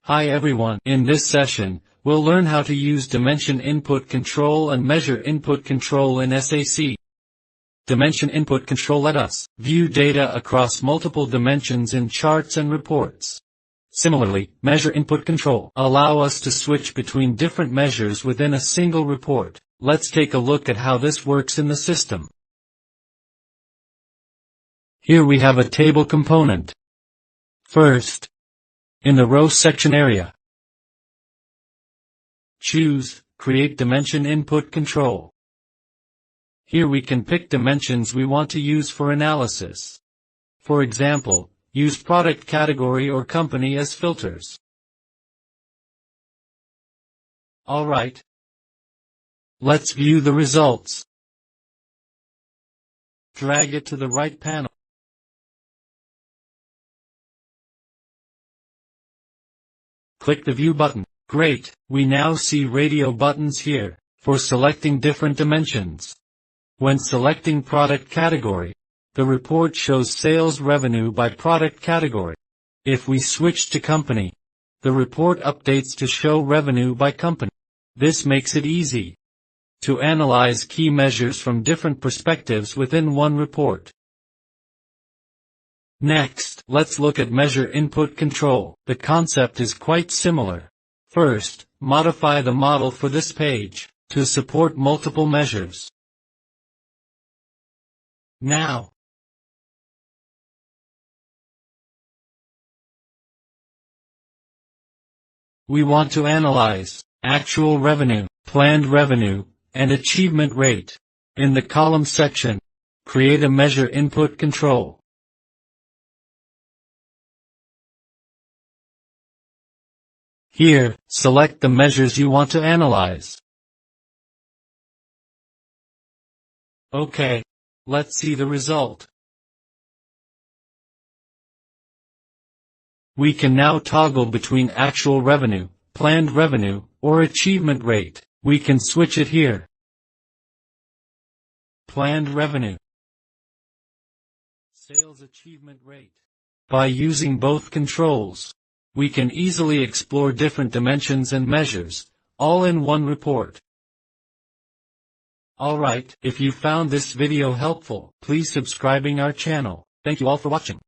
Hi everyone, in this session, we'll learn how to use Dimension Input Control and Measure Input Control in SAC. Dimension Input Control let us view data across multiple dimensions in charts and reports. Similarly, Measure Input Control allow us to switch between different measures within a single report. Let's take a look at how this works in the system. Here we have a table component. First, in the row section area, choose Create Dimension Input Control. Here we can pick dimensions we want to use for analysis. For example, use product category or company as filters. Alright. Let's view the results. Drag it to the right panel. Click the View button. Great, we now see radio buttons here, for selecting different dimensions. When selecting product category, the report shows sales revenue by product category. If we switch to company, the report updates to show revenue by company. This makes it easy to analyze key measures from different perspectives within one report. Next, let's look at Measure Input Control. The concept is quite similar. First, modify the model for this page to support multiple measures. Now, we want to analyze actual revenue, planned revenue, and achievement rate. In the column section, create a Measure Input Control. Here, select the measures you want to analyze. Okay, let's see the result. We can now toggle between actual revenue, planned revenue, or achievement rate. We can switch it here. Planned revenue. Sales achievement rate. By using both controls, we can easily explore different dimensions and measures, all in one report. Alright, if you found this video helpful, please subscribing our channel. Thank you all for watching.